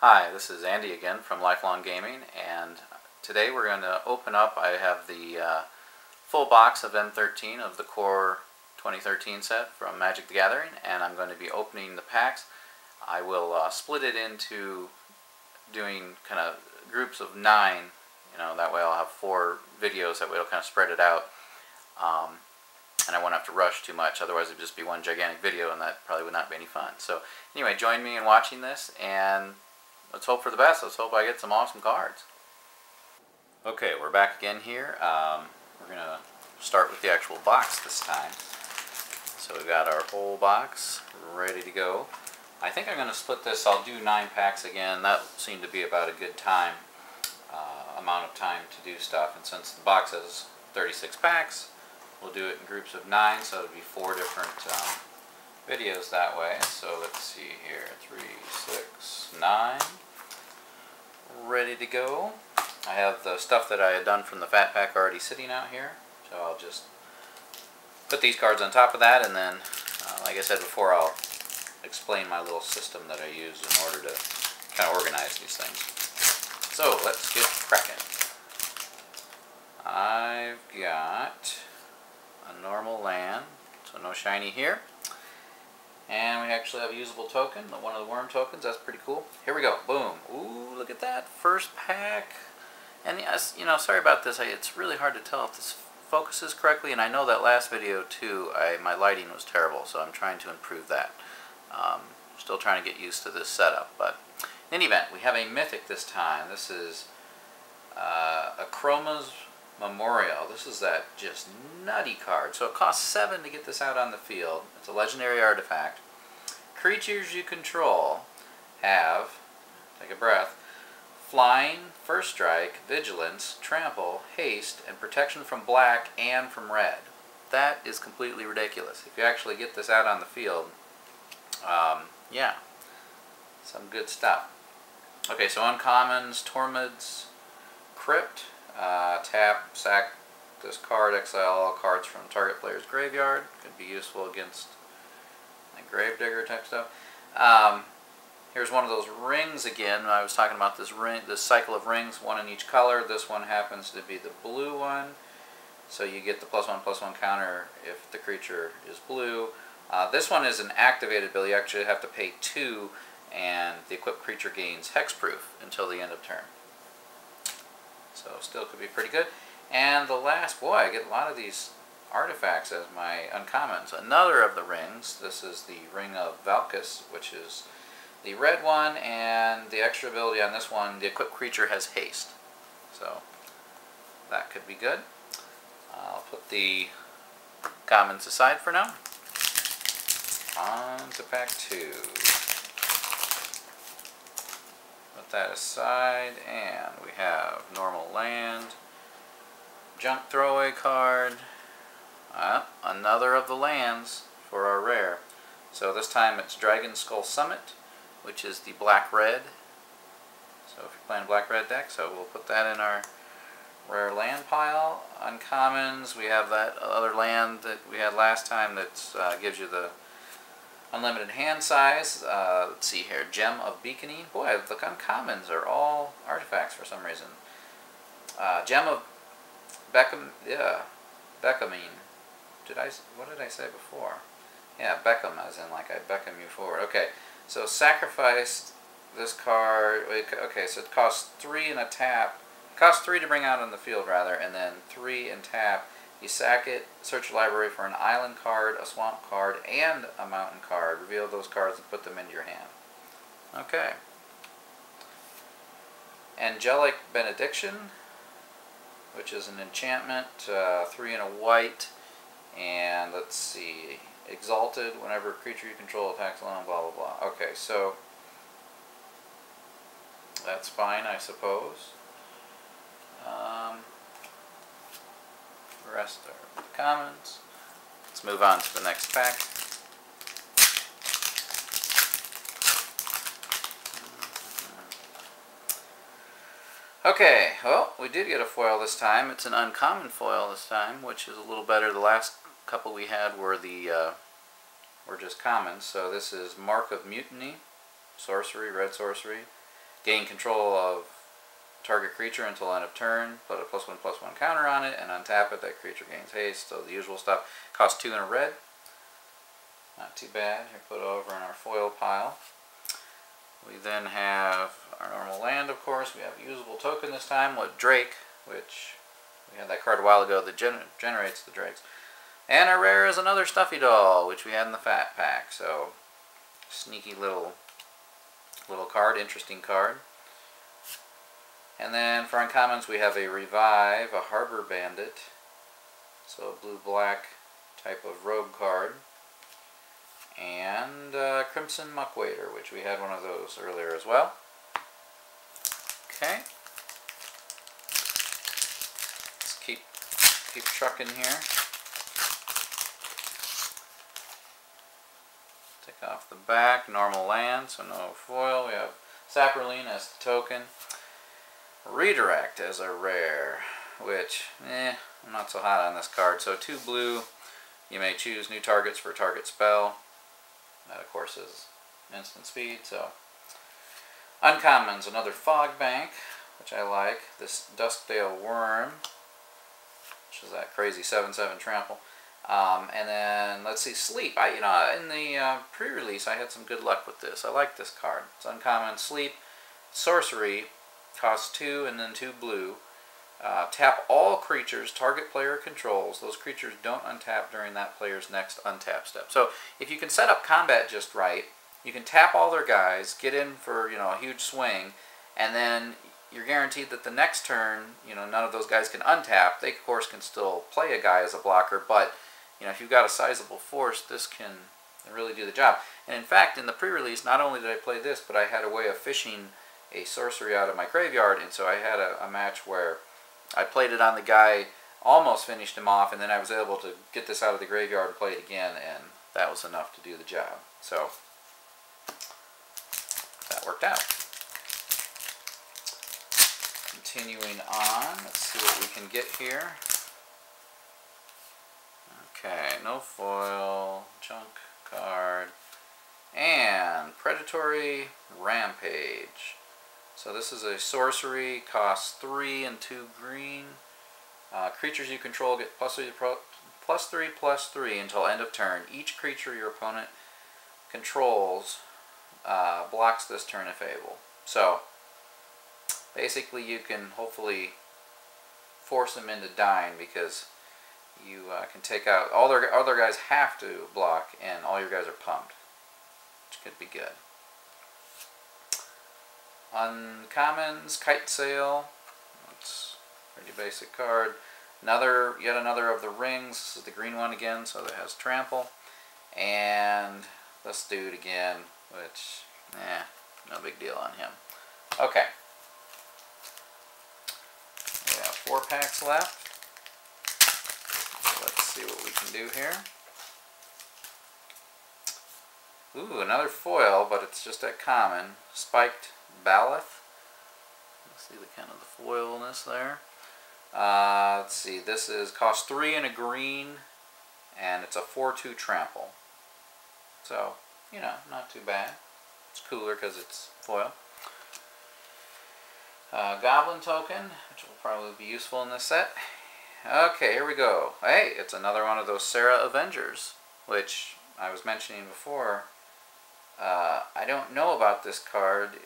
Hi, this is Andy again from Lifelong Gaming, and today we're going to open up. I have the full box of M13 of the Core 2013 set from Magic the Gathering, and I'm going to be opening the packs. I will split it into doing kind of groups of 9, that way I'll have 4 videos, that way it'll kind of spread it out, and I won't have to rush too much, otherwise it would just be one gigantic video and that probably would not be any fun. So anyway, join me in watching this, and let's hope for the best. Let's hope I get some awesome cards. Okay, we're back again here. We're going to start with the actual box this time. So we've got our whole box ready to go. I think I'm going to split this. I'll do 9 packs again. That seemed to be about a good amount of time to do stuff. And since the box has 36 packs, we'll do it in groups of 9, so it'll be 4 different videos that way. So let's see here, 3, 6, 9, ready to go. I have the stuff that I had done from the fat pack already sitting out here, so I'll just put these cards on top of that, and then like I said before, I'll explain my little system that I use in order to kind of organize these things. So let's get cracking. I've got a normal land, so no shiny here. And we actually have a usable token, one of the worm tokens. That's pretty cool. Here we go. Boom. Ooh, look at that. First pack. And yes, sorry about this. It's really hard to tell if this focuses correctly. And I know that last video, too, my lighting was terrible. So I'm trying to improve that. Still trying to get used to this setup. But in any event, we have a mythic this time. This is a Chroma's Memorial. This is that just nutty card. So it costs 7 to get this out on the field. It's a legendary artifact. Creatures you control have, take a breath, flying, first strike, vigilance, trample, haste, and protection from black and from red. That is completely ridiculous. If you actually get this out on the field, yeah, some good stuff. Okay, so uncommons, Tormod's Crypt. Tap, sack this card, exile all cards from target player's graveyard. Could be useful against like Gravedigger type stuff. Here's one of those rings again. I was talking about this cycle of rings, one in each color. This one happens to be the blue one. So you get the +1/+1 counter if the creature is blue. This one is an activated ability. You actually have to pay 2, and the equipped creature gains hexproof until the end of turn. So still could be pretty good. And the last, boy, I get a lot of these artifacts as my uncommons. Another of the rings. This is the Ring of Valkis, which is the red one, and the extra ability on this one, the equipped creature has haste. So that could be good. I'll put the commons aside for now. On to pack 2. Put that aside, and we have normal land, junk throwaway card, another of the lands for our rare. So this time it's Dragon Skull Summit, which is the black-red. So if you're playing a black-red deck, so we'll put that in our rare land pile. Uncommons, we have that other land that we had last time that gives you the unlimited hand size. Let's see here. Gem of Beaconing. Boy, the uncommons are all artifacts for some reason. Gem of Beckham. Yeah, Beckhamine. What did I say before? Yeah, Beckham, as in like I beckon you forward. Okay, so sacrifice this card. Okay, so it costs 3 in a tap. It costs 3 to bring out on the field, rather, and then 3 in tap. You sack it, search your library for an island card, a swamp card, and a mountain card. Reveal those cards and put them into your hand. Okay. Angelic Benediction, which is an enchantment, 3 in a white, and let's see, Exalted, whenever a creature you control attacks alone, blah blah blah. Okay, so that's fine, I suppose. The rest are the commons. Let's move on to the next pack. Okay, well, we did get a foil this time. It's an uncommon foil this time, which is a little better. The last couple we had were just commons. So this is Mark of Mutiny, sorcery, red sorcery. gain control of target creature until end of turn, put a +1/+1 counter on it, and untap it. That creature gains haste, so the usual stuff. Costs 2 and a red. Not too bad. Here, put it over in our foil pile. We then have our normal land, of course. We have a usable token this time with Drake, which we had that card a while ago that generates the Drakes. And our rare is another Stuffy Doll, which we had in the Fat Pack. So, sneaky little card, interesting card. And then for uncommons, we have a Revive, a Harbor Bandit, so a blue-black type of rogue card, and Crimson Muckwader, which we had one of those earlier as well. Okay, let's keep trucking here. Take off the back, normal land, so no foil. We have Saproline as the token. Redirect as a rare, which, I'm not so hot on this card. So 2 blue, you may choose new targets for target spell. That, of course, is instant speed. So uncommons, another Fog Bank, which I like. This Duskdale Worm, which is that crazy 7/7 trample. And then, let's see, Sleep. In the pre-release, I had some good luck with this. I like this card. It's uncommon. Sleep, sorcery, costs 2 and then 2 blue. Tap all creatures target player controls. Those creatures don't untap during that player's next untap step. So if you can set up combat just right, you can tap all their guys, get in for a huge swing, and then you're guaranteed that the next turn, none of those guys can untap. They of course can still play a guy as a blocker, but if you've got a sizable force, this can really do the job. And in fact, in the pre-release, not only did I play this, but I had a way of fishing a sorcery out of my graveyard, and so I had a match where I played it on the guy, almost finished him off, and then I was able to get this out of the graveyard and play it again, and that was enough to do the job. So that worked out. Continuing on, let's see what we can get here. Okay, no foil, junk card, and Predatory Rampage. So this is a sorcery, costs 3 and 2 green. Creatures you control get +3/+3 until end of turn. Each creature your opponent controls blocks this turn if able. So basically you can hopefully force them into dying, because you can take out, all their other guys have to block and all your guys are pumped, which could be good. Uncommons, Kite Sail, that's a pretty basic card. Yet another of the rings. This is the green one again, so that has trample. And this dude again, which, no big deal on him. Okay. We have 4 packs left. Let's see what we can do here. Ooh, another foil, but it's just a common. Spiked Baloth. Let's see the kind of the foilness there. Let's see, this costs 3 and a green, and it's a 4/2 trample. So, not too bad. It's cooler because it's foil. Goblin token, which will probably be useful in this set. Okay, here we go. Hey, it's another one of those Sarah Avengers, which I was mentioning before. I don't know about this card.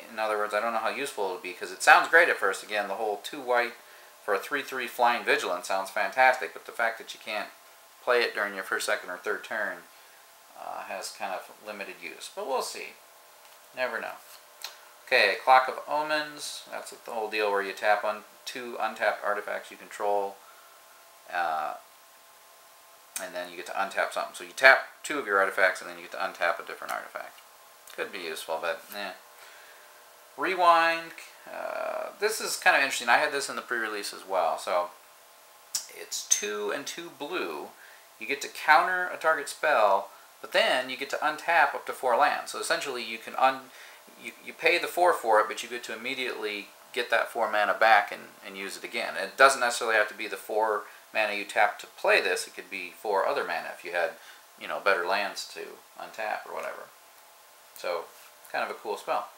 In other words, I don't know how useful it would be, because it sounds great at first. Again, the whole 2 white for a 3/3 flying vigilant sounds fantastic, but the fact that you can't play it during your first, second, or third turn has kind of limited use. But we'll see. Never know. Okay, Clock of Omens. That's the whole deal where you tap on 2 untapped artifacts you control, and then you get to untap something. So you tap 2 of your artifacts, and then you get to untap a different artifact. Could be useful, but Rewind. This is kind of interesting. I had this in the pre-release as well. So it's 2 and 2 blue. You get to counter a target spell, but then you get to untap up to 4 lands. So essentially you can you pay the 4 for it, but you get to immediately get that 4 mana back and use it again. And it doesn't necessarily have to be the 4 mana you tap to play this. It could be 4 other mana if you had, better lands to untap or whatever. So, kind of a cool spell.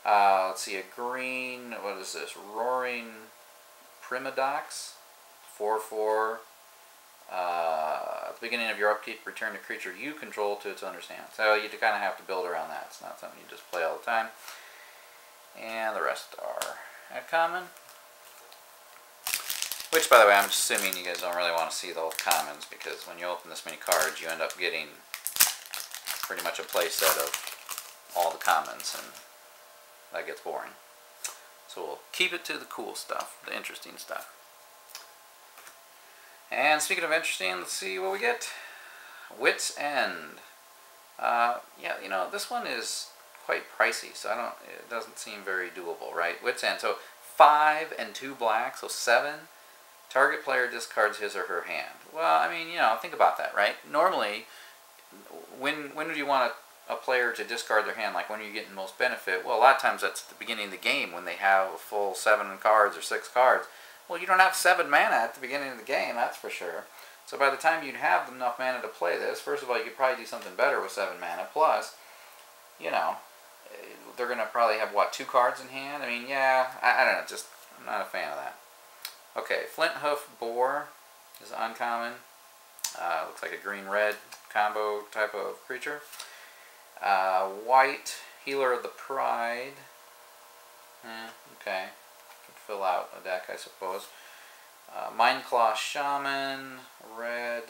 Let's see, a green, what is this? Roaring Primodox, 4/4. At the beginning of your upkeep, return a creature you control to its owner's hand. So you kind of have to build around that. It's not something you just play all the time. And the rest are at common. Which, by the way, I'm assuming you guys don't really want to see the whole commons, because when you open this many cards, you end up getting pretty much a play set of all the commons, and that gets boring. So we'll keep it to the cool stuff, the interesting stuff. And speaking of interesting, let's see what we get. Wit's End. Yeah, you know, this one is quite pricey, so it doesn't seem very doable, right? Wit's End. So 5 and 2 black, so 7. Target player discards his or her hand. Well, I mean, you know, think about that, right? Normally, when do you want a player to discard their hand? Like, when are you getting most benefit? Well, a lot of times that's at the beginning of the game when they have a full 7 cards or 6 cards. Well, you don't have 7 mana at the beginning of the game, that's for sure. So by the time you'd have enough mana to play this, first of all, you could probably do something better with 7 mana. Plus, you know, they're going to probably have, what, 2 cards in hand? I mean, yeah, I don't know, just, I'm not a fan of that. Okay, Flint Hoof Boar is uncommon. Looks like a green-red combo type of creature. White Healer of the Pride. Okay. Could fill out a deck, I suppose. Mindclaw Shaman, red.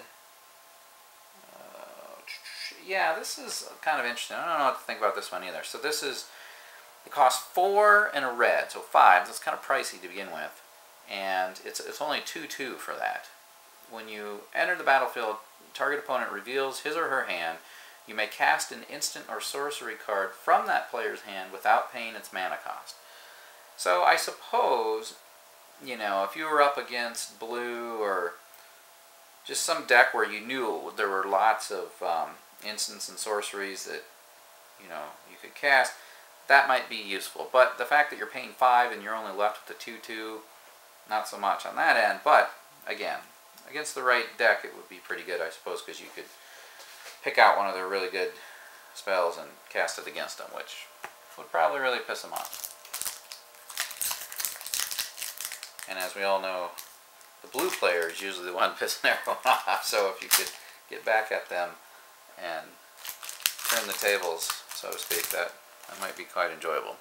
Yeah, this is kind of interesting. I don't know what to think about this one either. So this is, it costs 4 and a red, so 5. That's kind of pricey to begin with. And it's only 2/2 for that. When you enter the battlefield, target opponent reveals his or her hand. You may cast an instant or sorcery card from that player's hand without paying its mana cost. So I suppose, you know, if you were up against blue or just some deck where you knew there were lots of instants and sorceries that, you know, you could cast, that might be useful. But the fact that you're paying 5 and you're only left with the 2/2, not so much on that end. But again, against the right deck, it would be pretty good, I suppose, because you could pick out one of their really good spells and cast it against them, which would probably really piss them off. And as we all know, the blue player is usually the one pissing everyone off. So if you could get back at them and turn the tables, so to speak, that might be quite enjoyable.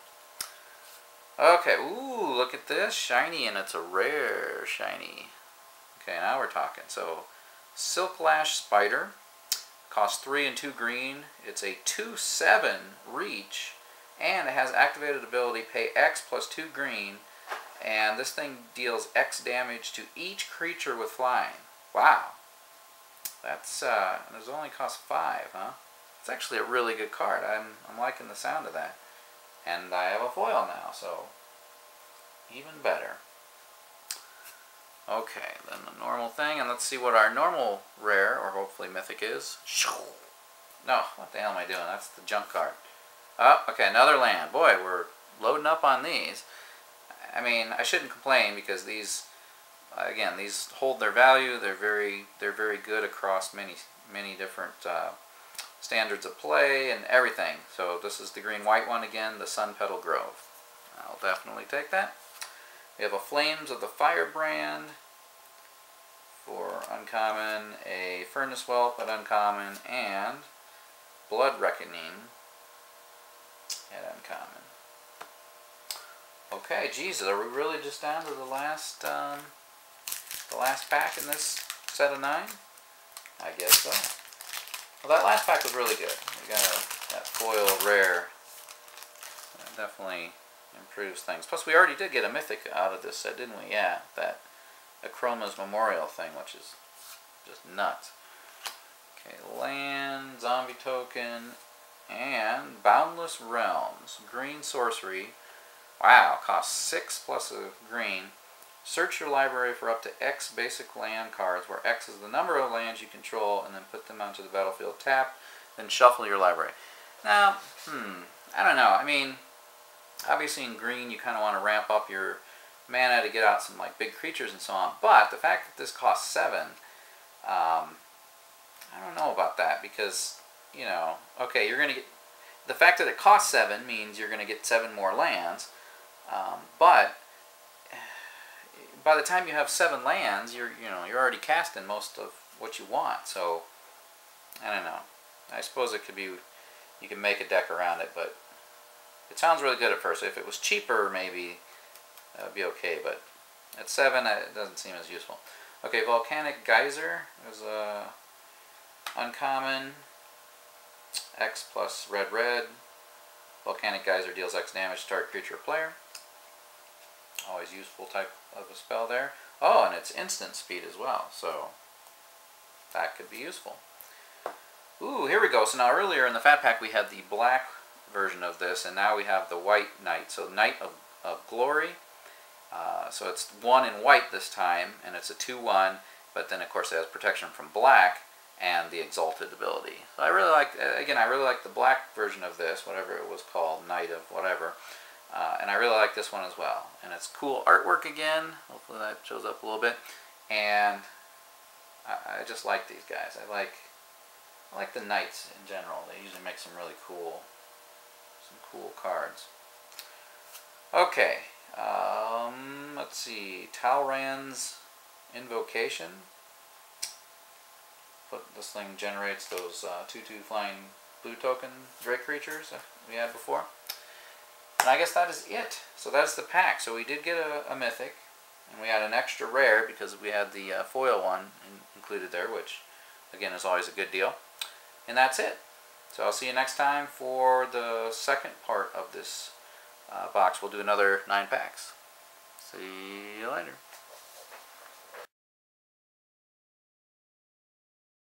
Okay, ooh, look at this. Shiny, and it's a rare shiny. Okay, now we're talking. So, Silk Lash Spider. Costs 3 and 2 green. It's a 2/7 reach. And it has activated ability, pay X plus 2 green. And this thing deals X damage to each creature with flying. Wow. That's, it only costs 5, huh? It's actually a really good card. I'm liking the sound of that. And I have a foil now, so even better. Okay, then the normal thing, and let's see what our normal rare, or hopefully mythic is. No, what the hell am I doing? That's the junk card. Oh, okay, another land. Boy, we're loading up on these. I mean, I shouldn't complain because these, again, these hold their value. They're very good across many different standards of play and everything. So this is the green-white one again, the Sun Petal Grove. I'll definitely take that. We have a Flames of the Firebrand for uncommon, a Furnace Whelp at uncommon, and Blood Reckoning at uncommon. Okay, geez, are we really just down to the last pack in this set of 9? I guess so. Well, that last pack was really good. We got that foil rare. That definitely improves things. Plus, we already did get a mythic out of this set, didn't we? Yeah, that Akroma's Memorial thing, which is just nuts. Okay, land, zombie token, and Boundless Realms. Green sorcery. Wow, costs 6 plus a green. Search your library for up to X basic land cards, where X is the number of lands you control, and then put them onto the battlefield tapped, then shuffle your library. Now, I don't know. I mean, obviously in green you kind of want to ramp up your mana to get out some like big creatures and so on, but the fact that this costs 7, I don't know about that, because, you know, okay, you're going to get, the fact that it costs 7 means you're going to get 7 more lands, but by the time you have 7 lands, you're already casting most of what you want. So I don't know. I suppose it could be, you can make a deck around it, but it sounds really good at first. If it was cheaper, maybe that would be okay, but at 7, it doesn't seem as useful. Okay, Volcanic Geyser is a uncommon. X plus red red. Volcanic Geyser deals X damage to target creature or player. Always useful type of a spell there. Oh, and it's instant speed as well, so that could be useful. Ooh, here we go. So now earlier in the Fat Pack we had the black version of this, and now we have the white Knight. So Knight of Glory. So it's 1 in white this time, and it's a 2/1, but then of course it has protection from black and the Exalted ability. So I really like, again, I really like the black version of this, whatever it was called, Knight of whatever. And I really like this one as well. And it's cool artwork again. Hopefully that shows up a little bit. And I just like these guys. I like the Knights in general. They usually make some really cool, cards. Okay. Let's see. Talrand's Invocation. This thing generates those 2/2 flying blue token Drake creatures that we had before. And I guess that is it. So that's the pack. So we did get a mythic, and we had an extra rare because we had the foil one included there, which again is always a good deal. And that's it. So I'll see you next time for the second part of this box. We'll do another 9 packs. See you later.